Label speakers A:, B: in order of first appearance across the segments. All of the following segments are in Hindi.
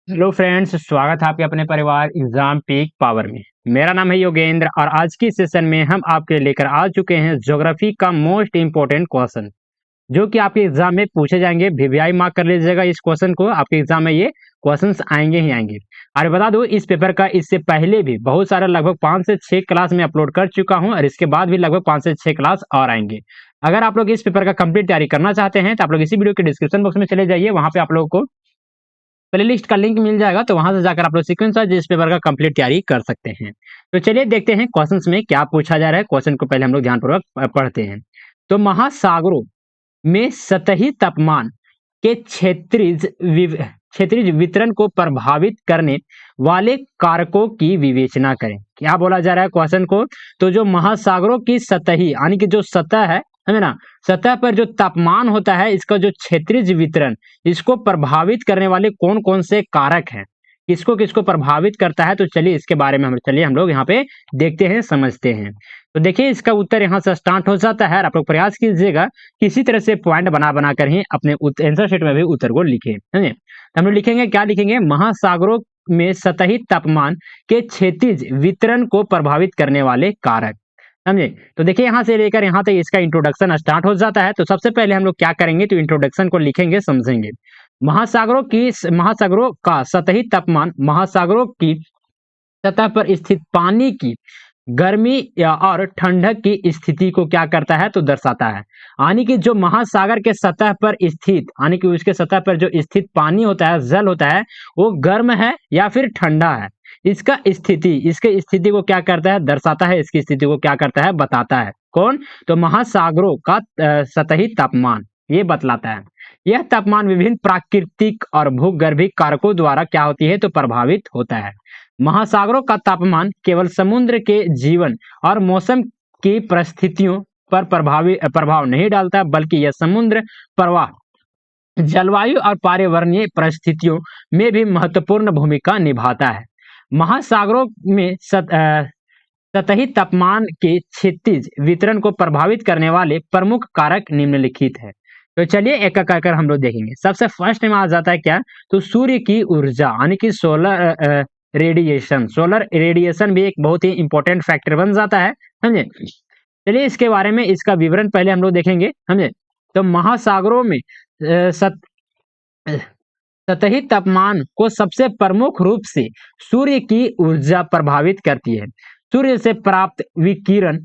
A: हेलो फ्रेंड्स, स्वागत है आपके अपने परिवार एग्जाम पीक पावर में। मेरा नाम है योगेंद्र और आज की सेशन में हम आपके लेकर आ चुके हैं ज्योग्राफी का मोस्ट इंपोर्टेंट क्वेश्चन, जो कि आपके एग्जाम में पूछे जाएंगे। वीवीआई मार्क कर लीजिएगा इस क्वेश्चन को, आपके एग्जाम में ये क्वेश्चंस आएंगे ही आएंगे। और बता दूं, इस पेपर का इससे पहले भी बहुत सारे लगभग 5 से 6 क्लास में अपलोड कर चुका हूं और इसके बाद भी लगभग 5 से 6 क्लास और आएंगे। अगर आप लोग इस पेपर का कंप्लीट तैयारी करना चाहते हैं तो आप लोग इसी वीडियो के डिस्क्रिप्शन बॉक्स में चले जाइए, वहां पे आप लोगों को प्लेलिस्ट का लिंक मिल जाएगा, तो वहां से जाकर आप लोग सीक्वेंस वाइज इस पेपर का कंप्लीट तैयारी कर सकते हैं। तो चलिए देखते हैं क्वेश्चंस में क्या पूछा जा रहा है। क्वेश्चन को पहले हम लोग ध्यानपूर्वक पढ़ते हैं। तो महासागरों में सतही तापमान के क्षेत्रीय वितरण को प्रभावित करने वाले कारकों की विवेचना करें। क्या बोला जा रहा है क्वेश्चन को? तो जो महासागरों की सतही यानी कि जो सतह है ना, सतह पर जो तापमान होता है, इसका जो क्षेत्रीय वितरण, इसको प्रभावित करने वाले कौन कौन से कारक हैं, किसको किसको प्रभावित करता है। तो चलिए इसके बारे में हम लोग यहाँ पे देखते हैं, समझते हैं। तो देखिए इसका उत्तर यहाँ से स्टार्ट हो जाता है और आप लोग प्रयास कीजिएगा किसी तरह से पॉइंट बना बना कर ही अपने आंसर शीट में भी उत्तर को लिखें। समझे? तो हम लोग लिखेंगे, क्या लिखेंगे? महासागरों में सतही तापमान के क्षैतिज वितरण को प्रभावित करने वाले कारक। समझे? तो देखिए यहाँ से लेकर यहाँ तक इसका इंट्रोडक्शन स्टार्ट हो जाता है। तो सबसे पहले हम लोग क्या करेंगे, तो इंट्रोडक्शन को लिखेंगे, समझेंगे। महासागरों का सतही तापमान महासागरों की सतह पर स्थित पानी की गर्मी या और ठंडक की स्थिति को क्या करता है, तो दर्शाता है। यानी कि जो महासागर के सतह पर स्थित, यानी कि उसके सतह पर जो स्थित पानी होता है, जल होता है, वो गर्म है या फिर ठंडा है, इसका स्थिति, इसके स्थिति को क्या करता है, दर्शाता है। इसकी स्थिति को क्या करता है, बताता है। कौन? तो महासागरों का सतही तापमान ये बतलाता है। यह तापमान विभिन्न प्राकृतिक और भूगर्भिक कारकों द्वारा क्या होती है, तो प्रभावित होता है। महासागरों का तापमान केवल समुद्र के जीवन और मौसम की परिस्थितियों पर प्रभाव नहीं डालता, बल्कि यह समुद्र प्रवाह, जलवायु और पर्यावरणीय परिस्थितियों में भी महत्वपूर्ण भूमिका निभाता है। महासागरों में सतही तापमान के क्षैतिज वितरण को प्रभावित करने वाले प्रमुख कारक निम्नलिखित है। तो चलिए एक एक कर हम लोग देखेंगे। सबसे फर्स्ट में आ जाता है क्या, तो सूर्य की ऊर्जा, यानी कि सोलर रेडिएशन भी एक बहुत ही इंपॉर्टेंट फैक्टर बन जाता है। समझे? चलिए इसके बारे में, इसका विवरण पहले हम लोग देखेंगे। समझे? तो महासागरों में सतही तापमान को सबसे प्रमुख रूप से सूर्य की ऊर्जा प्रभावित करती है। सूर्य से प्राप्त विकिरण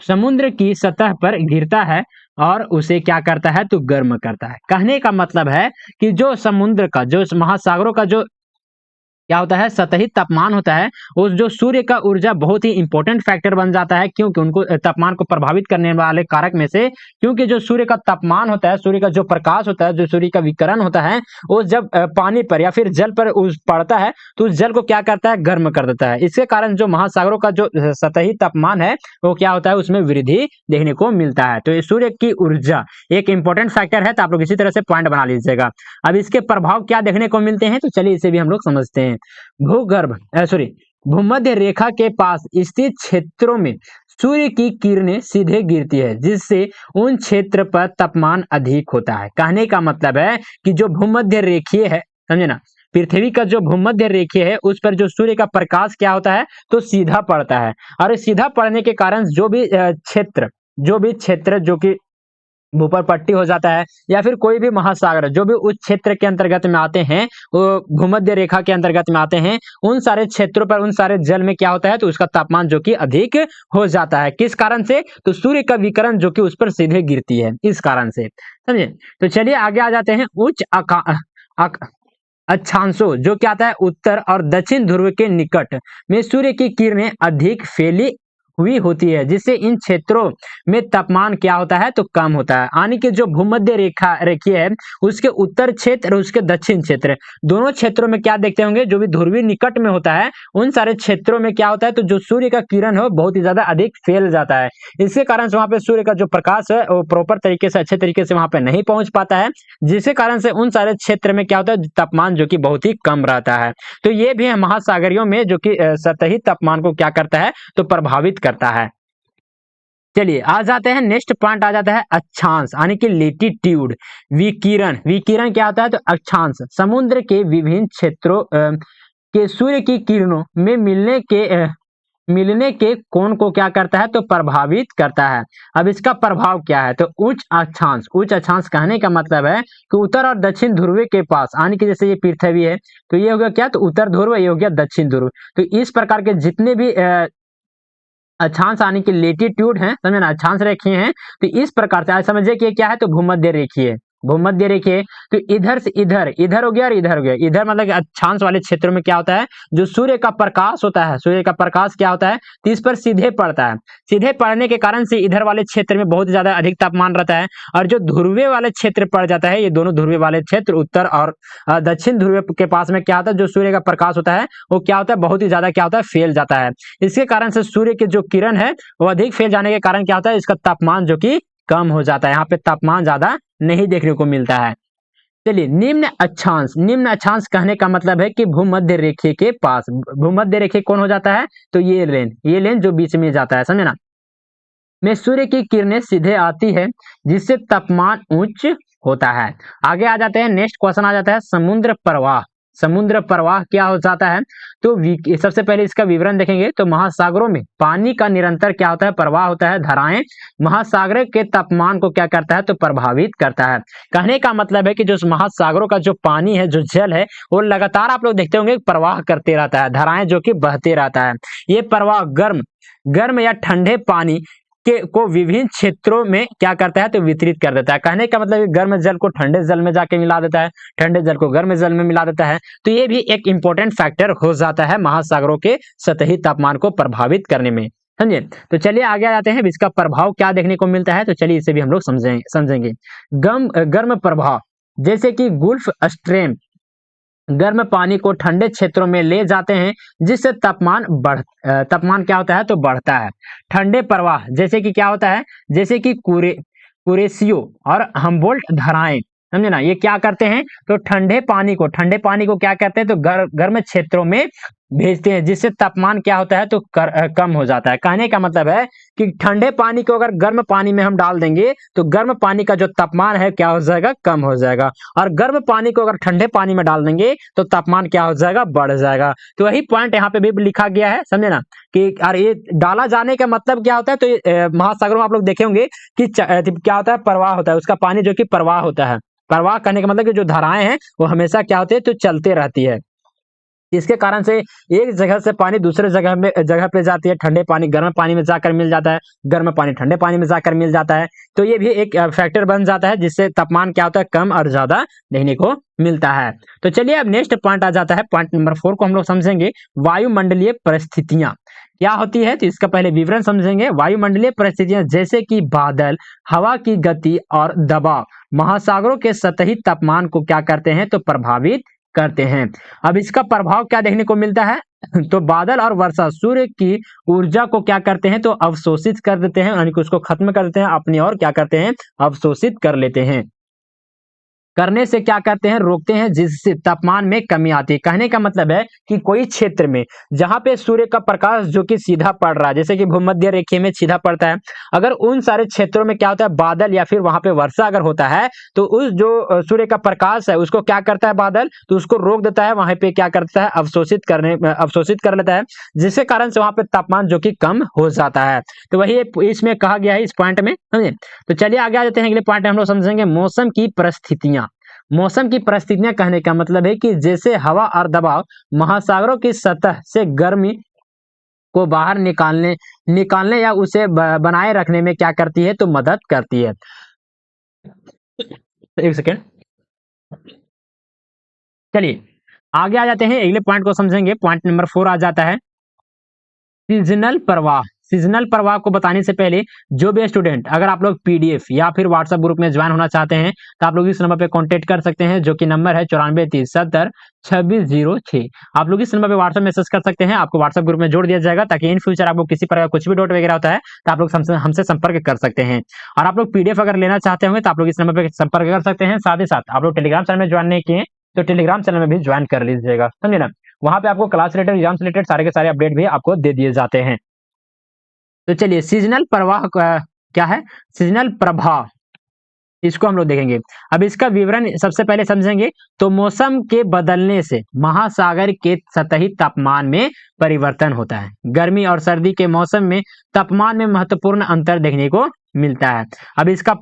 A: समुद्र की सतह पर गिरता है और उसे क्या करता है, तो गर्म करता है। कहने का मतलब है कि जो समुद्र का, जो महासागरों का जो क्या होता है, सतही तापमान होता है, उस जो सूर्य का ऊर्जा बहुत ही इंपॉर्टेंट फैक्टर बन जाता है। क्योंकि उनको तापमान को प्रभावित करने वाले कारक में से, क्योंकि जो सूर्य का तापमान होता है, सूर्य का जो प्रकाश होता है, जो सूर्य का विकिरण होता है, वो जब पानी पर या फिर जल पर पड़ता है, तो उस जल को क्या करता है, गर्म कर देता है। इसके कारण जो महासागरों का जो सतही तापमान है, वो क्या होता है, उसमें वृद्धि देखने को मिलता है। तो ये सूर्य की ऊर्जा एक इंपॉर्टेंट फैक्टर है। तो आप लोग इसी तरह से पॉइंट बना लीजिएगा। अब इसके प्रभाव क्या देखने को मिलते हैं, तो चलिए इसे भी हम लोग समझते हैं। भूमध्य रेखा के पास स्थित क्षेत्रों में सूर्य की किरणें सीधे गिरती है, जिससे उन क्षेत्र पर तापमान अधिक होता है। कहने का मतलब है कि जो भूमध्य रेखीय है, समझे ना, पृथ्वी का जो भूमध्य रेखीय है, उस पर जो सूर्य का प्रकाश क्या होता है, तो सीधा पड़ता है। और सीधा पड़ने के कारण जो भी क्षेत्र जो कि भूपर पट्टी हो जाता है, या फिर कोई भी महासागर जो भी उस क्षेत्र के अंतर्गत में आते हैं, वो भूमध्य रेखा के अंतर्गत में आते हैं, उन सारे क्षेत्रों पर, उन सारे जल में क्या होता है, तो उसका तापमान जो कि अधिक हो जाता है। किस कारण से? तो सूर्य का विकिरण जो कि उस पर सीधे गिरती है, इस कारण से। समझे? तो चलिए आगे आ जाते हैं। उच्च अक्षांशों, जो क्या आता है, उत्तर और दक्षिण ध्रुव के निकट में सूर्य की किरणें अधिक फैली हुई होती है, जिससे इन क्षेत्रों में तापमान क्या होता है, तो कम होता है। यानी कि जो भूमध्य रेखीय है, उसके उत्तर क्षेत्र और उसके दक्षिण क्षेत्र, दोनों क्षेत्रों में क्या देखते होंगे, जो भी ध्रुवीय निकट में होता है, उन सारे क्षेत्रों में क्या होता है, तो जो सूर्य का किरण है बहुत ही ज्यादा अधिक फैल जाता है। इसके कारण से वहां पे सूर्य का जो प्रकाश है वो प्रॉपर तरीके से, अच्छे तरीके से वहां पे नहीं पहुंच पाता है, जिसके कारण से उन सारे क्षेत्र में क्या होता है, तापमान जो कि बहुत ही कम रहता है। तो ये भी है महासागरियों में, जो कि सतही तापमान को क्या करता है, तो प्रभावित करता है। चलिए आ जाते हैं नेक्स्ट पॉइंट, आ जाता है अक्षांश यानी कि लेटीट्यूड। विकिरण, विकिरण क्या होता है तो अक्षांश समुद्र के विभिन्न क्षेत्रों के सूर्य की किरणों में मिलने के कोण को क्या करता है तो प्रभावित करता है। अब इसका प्रभाव क्या है तो उच्च अक्षांश, उच्च अक्षांश कहने का मतलब है कि उत्तर और दक्षिण ध्रुव के पास, यानी कि जैसे ये पृथ्वी है तो ये हो गया क्या तो उत्तर ध्रुव, ये हो गया दक्षिण ध्रुव। तो इस प्रकार के जितने भी अक्षांश यानी कि लेटीट्यूड है, समझे ना, अक्षांश रेखीय हैं, तो इस प्रकार से आज समझिए कि क्या है तो भूमध्य रेखीय, भूमध्य रेखीय। तो इधर से इधर, इधर हो गया और इधर हो गया। इधर मतलब कि अक्षांश वाले क्षेत्रों में क्या होता है, जो सूर्य का प्रकाश होता है, सूर्य का प्रकाश क्या होता है तो इस पर सीधे पड़ता है। सीधे पड़ने के कारण से इधर वाले क्षेत्र में बहुत ज्यादा अधिक तापमान रहता है, और जो ध्रुवीय वाले क्षेत्र पड़ जाता है, ये दोनों ध्रुवीय वाले क्षेत्र उत्तर और दक्षिण ध्रुव के पास में क्या होता है, जो सूर्य का प्रकाश होता है वो क्या होता है बहुत ही ज्यादा क्या होता है फैल जाता है। इसके कारण से सूर्य के जो किरण है वो अधिक फैल जाने के कारण क्या होता है, इसका तापमान जो कि कम हो जाता है, यहाँ पे तापमान ज्यादा नहीं देखने को मिलता है। चलिए निम्न अक्षांश, निम्न अक्षांश कहने का मतलब है कि भूमध्य रेखा के पास, भूमध्य रेखा कौन हो जाता है तो ये लेन जो बीच में जाता है, समझे ना, में सूर्य की किरणें सीधे आती है जिससे तापमान उच्च होता है। आगे आ जाते हैं, नेक्स्ट क्वेश्चन आ जाता है समुद्र प्रवाह। समुद्र प्रवाह क्या हो जाता है तो सबसे पहले इसका विवरण देखेंगे तो महासागरों में पानी का निरंतर क्या होता है प्रवाह होता है। धाराएं महासागर के तापमान को क्या करता है तो प्रभावित करता है। कहने का मतलब है कि जो महासागरों का जो पानी है, जो जल है, वो लगातार आप लोग देखते होंगे प्रवाह करते रहता है, धाराएं जो कि बहते रहता है। ये प्रवाह गर्म या ठंडे पानी को विभिन्न क्षेत्रों में क्या करता है तो वितरित कर देता है। कहने का मतलब गर्म जल को ठंडे जल में जाके मिला देता है, ठंडे जल को गर्म जल में मिला देता है। तो ये भी एक इंपॉर्टेंट फैक्टर हो जाता है महासागरों के सतही तापमान को प्रभावित करने में, समझे। तो चलिए आगे आ जाते हैं, इसका प्रभाव क्या देखने को मिलता है तो चलिए इसे भी हम लोग समझेंगे। गर्म प्रभाव, जैसे कि गुल्फ स्ट्रीम गर्म पानी को ठंडे क्षेत्रों में ले जाते हैं जिससे तापमान क्या होता है तो बढ़ता है। ठंडे प्रवाह जैसे कि क्या होता है, जैसे कि कुरेशियो और हम्बोल्ट धाराएं, समझे ना, ये क्या करते हैं तो ठंडे पानी को क्या करते हैं तो गर्म क्षेत्रों में भेजते हैं जिससे तापमान क्या होता है तो कम हो जाता है। कहने का मतलब है कि ठंडे पानी को अगर गर्म पानी में हम डाल देंगे तो गर्म पानी का जो तापमान है क्या हो जाएगा कम हो जाएगा, और गर्म पानी को अगर ठंडे पानी में डाल देंगे तो तापमान क्या हो जाएगा बढ़ जाएगा। तो वही पॉइंट यहाँ पे भी लिखा गया है, समझे ना, कि और ये डाला जाने का मतलब क्या होता है तो महासागरों में आप लोग देखे होंगे कि क्या होता है प्रवाह होता है, उसका पानी जो कि प्रवाह होता है। प्रवाह करने का मतलब कि जो धाराएं हैं वो हमेशा क्या होती है तो चलते रहती है। इसके कारण से एक जगह से पानी दूसरे जगह पे जाती है, ठंडे पानी गर्म पानी में जाकर मिल जाता है, गर्म पानी ठंडे पानी में जाकर मिल जाता है। तो ये भी एक फैक्टर बन जाता है जिससे तापमान क्या होता है कम और ज्यादा देखने को मिलता है। तो चलिए अब नेक्स्ट पॉइंट आ जाता है, पॉइंट नंबर 4 को हम लोग समझेंगे वायुमंडलीय परिस्थितियां क्या होती है। तो इसका पहले विवरण समझेंगे। वायुमंडलीय परिस्थितियां जैसे कि बादल, हवा की गति और दबाव महासागरों के सतही तापमान को क्या करते हैं तो प्रभावित करते हैं। अब इसका प्रभाव क्या देखने को मिलता है तो बादल और वर्षा सूर्य की ऊर्जा को क्या करते हैं तो अवशोषित कर देते हैं, यानी कि उसको खत्म कर देते हैं, अपनी ओर क्या करते हैं अवशोषित कर लेते हैं। करने से क्या करते हैं रोकते हैं जिससे तापमान में कमी आती है। कहने का मतलब है कि कोई क्षेत्र में जहां पे सूर्य का प्रकाश जो कि सीधा पड़ रहा है, जैसे कि भूमध्य रेखा में सीधा पड़ता है, अगर उन सारे क्षेत्रों में क्या होता है बादल या फिर वहां पे वर्षा अगर होता है तो उस जो सूर्य का प्रकाश है उसको क्या करता है बादल तो उसको रोक देता है, वहां पे क्या करता है अवशोषित कर लेता है, जिसके कारण से वहां पे तापमान जो कि कम हो जाता है। तो वही इसमें कहा गया है इस पॉइंट में, समझे। तो चलिए आगे आ जाते हैं, अगले पॉइंट हम लोग समझेंगे मौसम की परिस्थितियां। मौसम की परिस्थितियां कहने का मतलब है कि जैसे हवा और दबाव महासागरों की सतह से गर्मी को बाहर निकालने या उसे बनाए रखने में क्या करती है तो मदद करती है। एक सेकेंड, चलिए आगे आ जाते हैं, अगले पॉइंट को समझेंगे। पॉइंट नंबर 4 आ जाता है सीजनल प्रवाह। सीजनल प्रवाह को बताने से पहले जो भी स्टूडेंट अगर आप लोग पीडीएफ या फिर व्हाट्सएप ग्रुप में ज्वाइन होना चाहते हैं तो आप लोग इस नंबर पे कांटेक्ट कर सकते हैं, जो कि नंबर है 9430702606। आप लोग इस नंबर पे व्हाट्सएप मैसेज कर सकते हैं, आपको व्हाट्सएप ग्रुप में जोड़ दिया जाएगा ताकि इन फ्यूचर आपको किसी प्रकार कुछ भी डाउट वगैरह होता है तो आप लोग हमसे संपर्क कर सकते हैं। और आप लोग पीडीएफ अगर लेना चाहते होंगे तो आप लोग इस नंबर पर संपर्क कर सकते हैं। साथ ही साथ आप लोग टेलीग्राम चैनल में ज्वाइन नहीं किए तो टेलीग्राम चैनल में भी ज्वाइन कर लीजिएगा, समझे ना। वहां पे आपको क्लास रिलेटेड एग्जाम रिलेटेड सारे के सारे अपडेट भी आपको दे दिए जाते हैं। तो चलिए सीजनल प्रवाह क्या है, सीजनल प्रभाव, इसको हम लोग देखेंगे। अब इसका विवरण सबसे पहले समझेंगे तो मौसम के बदलने से महासागर के सतही तापमान में परिवर्तन होता है। गर्मी और सर्दी के मौसम में तापमान में महत्वपूर्ण अंतर देखने को मिलता है। अब इसका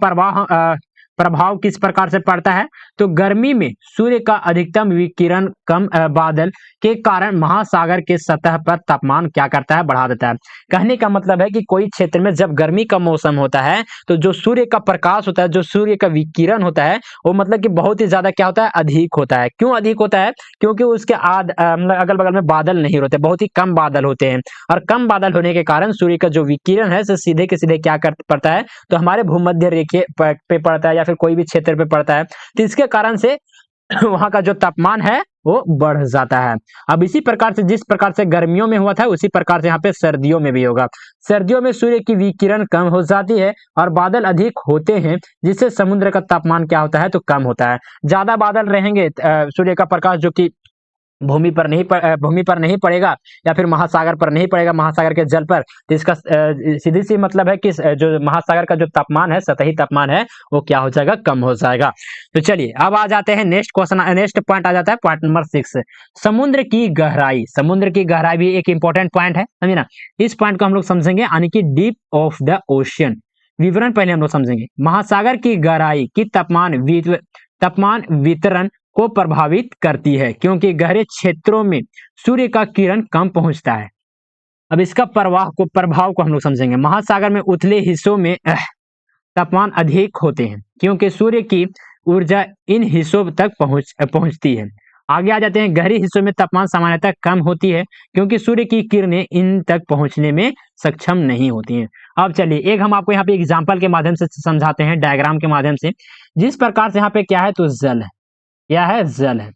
A: प्रभाव किस प्रकार से पड़ता है, तो गर्मी में सूर्य का अधिकतम विकिरण कम बादल के कारण महासागर के सतह पर तापमान क्या करता है, बढ़ा देता है। कहने का मतलब है कि कोई क्षेत्र में जब गर्मी का मौसम होता है तो जो सूर्य का प्रकाश होता है, जो सूर्य का विकिरण होता है, वो मतलब कि बहुत ही ज्यादा क्या होता है, अधिक होता है। क्यों अधिक होता है, क्योंकि उसके मतलब अगल बगल में बादल नहीं होते, बहुत ही कम बादल होते हैं, और कम बादल होने के कारण सूर्य का जो विकिरण है सीधे के सीधे क्या कर पड़ता है, तो हमारे भूमध्य रेखा पे पड़ता है या फिर कोई भी क्षेत्र पे पड़ता है, तो इसके कारण से वहां का जो तापमान है वो बढ़ जाता है। अब इसी प्रकार से जिस प्रकार से गर्मियों में हुआ था उसी प्रकार से यहाँ पे सर्दियों में भी होगा। सर्दियों में सूर्य की विकिरण कम हो जाती है और बादल अधिक होते हैं, जिससे समुद्र का तापमान क्या होता है, तो कम होता है। ज्यादा बादल रहेंगे, सूर्य का प्रकाश जो कि भूमि पर नहीं पड़ेगा या फिर महासागर पर नहीं पड़ेगा, महासागर के जल पर, तो इसका सीधी सी मतलब है कि जो महासागर का जो तापमान है, सतही तापमान है, वो क्या हो जाएगा, कम हो जाएगा। तो चलिए अब आ जाते हैं नेक्स्ट क्वेश्चन, नेक्स्ट पॉइंट आ जाता है पॉइंट नंबर 6, समुद्र की गहराई। समुद्र की गहराई भी एक इंपॉर्टेंट पॉइंट है, समझे ना। इस पॉइंट को हम लोग समझेंगे, यानी कि डीप ऑफ द ओशियन। विवरण पहले हम लोग समझेंगे। महासागर की गहराई की तापमान वितरण को प्रभावित करती है, क्योंकि गहरे क्षेत्रों में सूर्य का किरण कम पहुंचता है। अब इसका प्रभाव को हम लोग समझेंगे। महासागर में उथले हिस्सों में तापमान अधिक होते हैं, क्योंकि सूर्य की ऊर्जा इन हिस्सों तक पहुंचती है। आगे आ जाते हैं, गहरी हिस्सों में तापमान सामान्यतः कम होती है, क्योंकि सूर्य की किरणें इन तक पहुंचने में सक्षम नहीं होती हैं। अब चलिए एक हम आपको यहाँ पे एग्जाम्पल के माध्यम से समझाते हैं, डायग्राम के माध्यम से। जिस प्रकार से यहाँ पे क्या है, तो जल है, क्या है, जल है,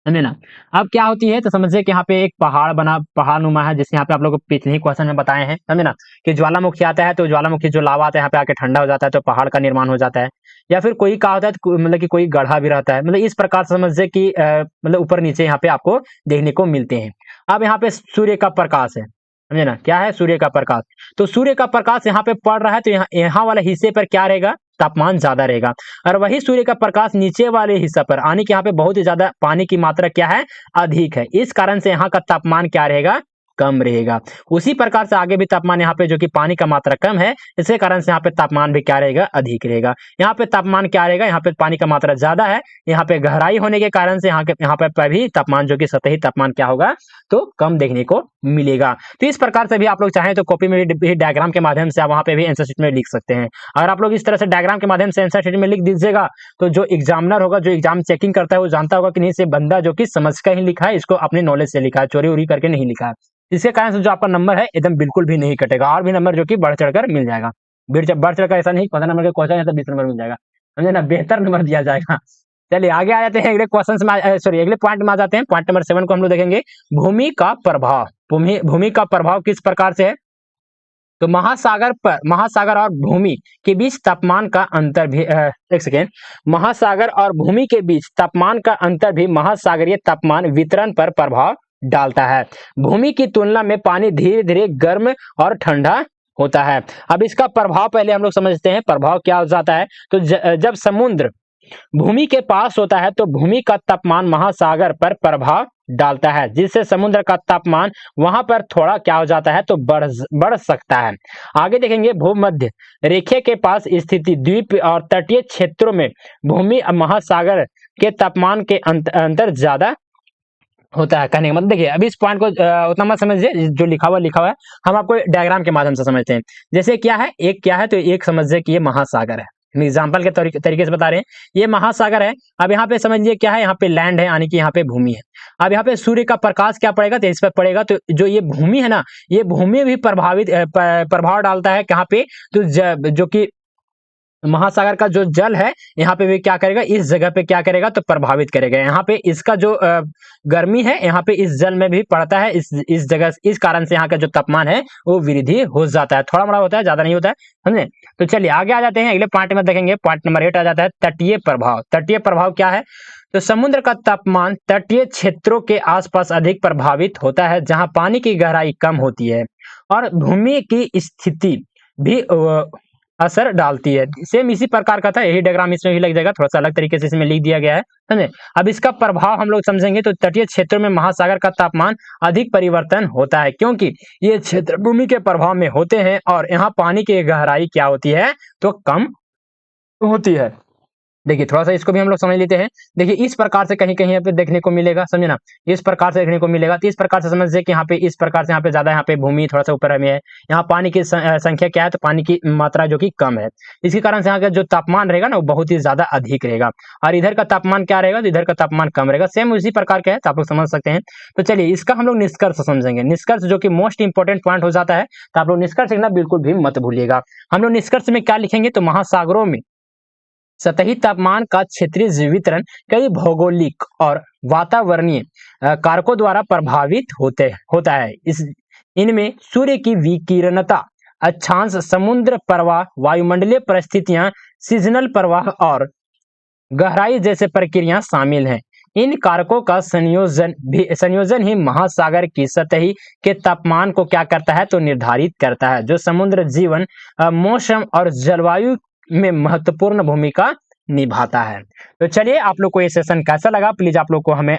A: समझे ना। अब क्या होती है, तो समझिए कि यहाँ पे एक पहाड़ नुमा है, जिसके यहाँ पे आप लोग को पिछले क्वेश्चन में बताए हैं, समझे ना, कि ज्वालामुखी आता है तो ज्वालामुखी जो लावा आता है यहाँ पे आके ठंडा हो जाता है तो पहाड़ का निर्माण हो जाता है, या फिर कोई कहा होता है तो मतलब कि कोई गड्ढा भी रहता है, मतलब इस प्रकार से समझिए कि मतलब ऊपर नीचे यहाँ पे आपको देखने को मिलते हैं। अब यहाँ पे सूर्य का प्रकाश है, समझे ना, क्या है, सूर्य का प्रकाश। तो सूर्य का प्रकाश यहाँ पे पड़ रहा है, तो यहाँ वाले हिस्से पर क्या रहेगा, तापमान ज्यादा रहेगा, और वही सूर्य का प्रकाश नीचे वाले हिस्सा पर आने के यहाँ पे बहुत ही ज्यादा पानी की मात्रा क्या है, अधिक है। इस कारण से यहाँ का तापमान क्या रहेगा, कम रहेगा। उसी प्रकार से आगे भी तापमान यहाँ पे जो कि पानी का मात्रा कम है, इसके कारण से यहाँ पे तापमान भी क्या रहेगा, अधिक रहेगा। यहाँ पे तापमान क्या रहेगा, यहाँ पे पानी का मात्रा ज्यादा है, यहाँ पे गहराई होने के कारण से यहाँ पे भी तापमान जो कि सतही तापमान क्या होगा, तो कम देखने को मिलेगा। तो इस प्रकार से भी आप लोग चाहें तो कॉपी में भी डायग्राम के माध्यम से आप वहाँ पे भी आंसर शीट में लिख सकते हैं। अगर आप लोग इस तरह से डायग्राम के माध्यम से आंसर शीट में लिख दीजिएगा, तो जो एग्जामिनर होगा, जो एग्जाम चेकिंग करता है, वो जानता होगा कि नहीं, से बंदा जो कि समझ कर ही लिखा है, इसको अपने नॉलेज से लिखा है, चोरी उरी करके नहीं लिखा है। इसके कारण से जो आपका नंबर है एकदम बिल्कुल भी नहीं कटेगा, और भी नंबर जो कि बढ़ चढ़कर मिल जाएगा। बढ़ चढ़कर ऐसा नहीं, 15 नंबर का क्वेश्चन है तो 20 नंबर मिल जाएगा, समझे ना, बेहतर नंबर दिया जाएगा। चलिए आगे आ जाते हैं, अगले क्वेश्चन में, सॉरी अगले पॉइंट में आ जाते हैं। पॉइंट नंबर 7 को हम लोग देखेंगे, भूमि का प्रभाव। भूमि का प्रभाव किस प्रकार से है, तो महासागर और भूमि के बीच तापमान का अंतर भी एक सेकेंड, महासागर और भूमि के बीच तापमान का अंतर भी महासागरीय तापमान वितरण पर प्रभाव डालता है। भूमि की तुलना में पानी धीरे धीरे गर्म और ठंडा होता है। अब इसका प्रभाव पहले हम लोग समझते हैं, प्रभाव क्या हो जाता है, तो जब समुद्र भूमि के पास होता है तो भूमि का तापमान महासागर पर प्रभाव डालता है, जिससे समुद्र का तापमान वहां पर थोड़ा क्या हो जाता है, तो बढ़ सकता है। आगे देखेंगे, भूमध्य रेखा के पास स्थिति द्वीप और तटीय क्षेत्रों में भूमि महासागर के तापमान के अंतर ज्यादा होता है। कहने का मतलब देखिए, अभी इस पॉइंट को उतना मत समझिए, जो लिखा हुआ है, हम आपको डायग्राम के माध्यम से समझते हैं। जैसे क्या है, तो एक समझिए कि ये महासागर है, एग्जाम्पल के तरीके से बता रहे हैं, ये महासागर है। अब यहाँ पे समझिए क्या है, यहाँ पे लैंड है, यानी कि यहाँ पे भूमि है। अब यहाँ पे सूर्य का प्रकाश क्या पड़ेगा, तो इस पर पड़ेगा, तो जो ये भूमि है ना, ये भूमि भी प्रभाव डालता है कहाँ पे, तो जो कि महासागर का जो जल है, यहाँ पे भी क्या करेगा, इस जगह पे क्या करेगा, तो प्रभावित करेगा। यहाँ पे इसका जो गर्मी है, यहाँ पे इस जल में भी पड़ता है, इस जगह, इस कारण से यहाँ का जो तापमान है वो वृद्धि हो जाता है, थोड़ा मोड़ा होता है, ज्यादा नहीं होता है, समझे। तो चलिए आगे आ जाते हैं, अगले पॉइंट में देखेंगे, पॉइंट नंबर 8 आ जाता है, तटीय प्रभाव। तटीय प्रभाव क्या है, तो समुद्र का तापमान तटीय क्षेत्रों के आसपास अधिक प्रभावित होता है, जहां पानी की गहराई कम होती है और भूमि की स्थिति भी असर डालती है। सेम इसी प्रकार का था, यही डायग्राम इसमें भी लग जाएगा, थोड़ा सा अलग तरीके से इसमें लिख दिया गया है, समझे। अब इसका प्रभाव हम लोग समझेंगे। तो तटीय क्षेत्रों में महासागर का तापमान अधिक परिवर्तन होता है, क्योंकि ये क्षेत्र भूमि के प्रभाव में होते हैं और यहाँ पानी की गहराई क्या होती है, तो कम होती है। देखिए थोड़ा सा इसको भी हम लोग समझ लेते हैं। देखिए इस प्रकार से कहीं कहीं यहाँ पे देखने को मिलेगा, समझे ना, इस प्रकार से देखने को मिलेगा। तो इस प्रकार से समझिए कि यहाँ पे इस प्रकार से यहाँ पे ज्यादा, यहाँ पे भूमि थोड़ा सा ऊपर में है, यहाँ पानी की संख्या क्या है, तो पानी की मात्रा जो कि कम है। इसके कारण से यहाँ का जो तापमान रहेगा ना, वो बहुत ही ज्यादा अधिक रहेगा, और इधर का तापमान क्या रहेगा, तो इधर का तापमान कम रहेगा। सेम उसी प्रकार का है, तो आप लोग समझ सकते हैं। तो चलिए इसका हम लोग निष्कर्ष समझेंगे। निष्कर्ष जो कि मोस्ट इंपॉर्टेंट पॉइंट हो जाता है, तो आप लोग निष्कर्ष लिखना बिल्कुल भी मत भूलिएगा। हम लोग निष्कर्ष में क्या लिखेंगे, तो महासागरों में सतही तापमान का क्षेत्रीय वितरण कई भौगोलिक और वातावरणीय कारकों द्वारा प्रभावित होता है। इनमें सूर्य की विकिरणता, अक्षांश, समुद्र प्रवाह, वायुमंडलीय परिस्थितियां, सीजनल प्रवाह और गहराई जैसे प्रक्रियाएं शामिल हैं। इन कारकों का संयोजन ही महासागर की सतही के तापमान को क्या करता है, तो निर्धारित करता है, जो समुद्र जीवन, मौसम और जलवायु में महत्वपूर्ण भूमिका निभाता है। तो चलिए आप लोग को ये सेशन कैसा लगा, प्लीज आप लोग हमें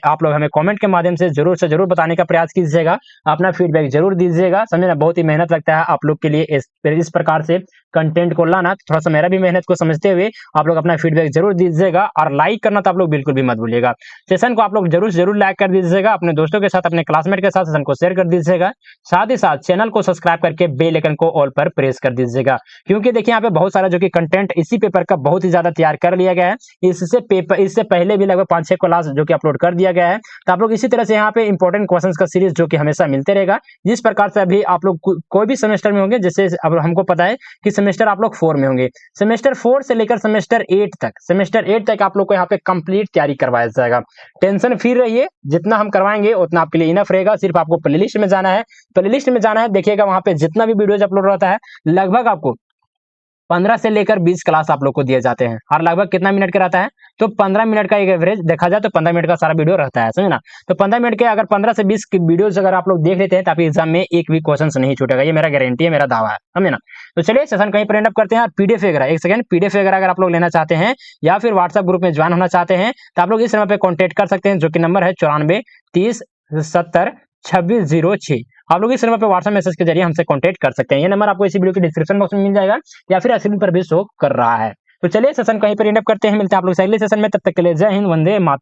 A: कमेंट के माध्यम से जरूर से जरूर बताने का प्रयास कीजिएगा, अपना फीडबैक जरूर दीजिएगा, समझे ना। बहुत ही मेहनत लगता है आप लोग के लिए इस प्रकार से कंटेंट को लाना, थोड़ा सा मेरा भी मेहनत को समझते हुए आप लोग अपना फीडबैक जरूर दीजिएगा, और लाइक करना तो आप लोग बिल्कुल भी मत भूलिएगा। सेशन को आप लोग जरूर से जरूर लाइक कर दीजिएगा, अपने दोस्तों के साथ, अपने क्लासमेट के साथ सेशन को शेयर कर दीजिएगा। साथ ही साथ चैनल को सब्सक्राइब करके बेल आइकन को ऑल पर प्रेस कर दीजिएगा, क्योंकि देखिए यहाँ पे बहुत सारा जो कि कंटेंट इसी पेपर का बहुत ही ज्यादा तैयार कर लिया गया है। इससे पहले भी लगभग 5-6 क्लास जो कि अपलोड कर दिया गया है। तो आप लोग इसी तरह से यहाँ पे इंपॉर्टेंट क्वेश्चंस का सीरीज जो कि हमेशा मिलते रहेगा। जिस प्रकार से अभी आप लोग कोई भी सेमेस्टर में होंगे, जैसे अब हमको पता है कि सेमेस्टर आप लोग 4 में होंगे, सेमेस्टर 4 से लेकर सेमेस्टर 8 तक आप लोग को यहाँ पे कंप्लीट तैयारी करवाया जाएगा। टेंशन फ्री रहिए, जितना हम करवाएंगे उतना आपके लिए इनफ रहेगा। सिर्फ आपको प्लेलिस्ट में जाना है, देखिएगा वहां पे जितना भी वीडियोज अपलोड रहता है, लगभग आपको 15 से लेकर 20 क्लास आप लोग को दिए जाते हैं, और लगभग कितना मिनट का रहता है, तो 15 मिनट का एक एवरेज देखा जाए तो 15 मिनट का सारा वीडियो रहता है, समझे ना। तो 15 मिनट के अगर 15 से 20 वीडियोस अगर आप लोग देख लेते हैं, तो आपके एग्जाम में एक भी क्वेश्चन नहीं छूटेगा, ये मेरा गारंटी है, मेरा दावा है, समझे ना। तो चलिए सेशन कहीं पर एंड अप करते हैं। पीडीएफ वगैरह, एक सेकंड, पीडीएफ वगैरह अगर आप लोग लेना चाहते हैं या फिर व्हाट्सएप ग्रुप में ज्वाइन होना चाहते हैं, तो आप लोग इस नंबर पर कॉन्टेक्ट कर सकते हैं, जो कि नंबर है 94 30 70 2606। आप लोग इस नंबर पे व्हाट्सएप मैसेज के जरिए हमसे कांटेक्ट कर सकते हैं। ये नंबर आपको इसी वीडियो के डिस्क्रिप्शन बॉक्स में मिल जाएगा, या फिर स्क्रीन पर भी शो कर रहा है। तो चलिए सेशन कहीं पर एंड अप करते हैं, मिलते हैं आप लोग से अगले सेशन में, तब तक के लिए जय हिंद, वंदे मातरम।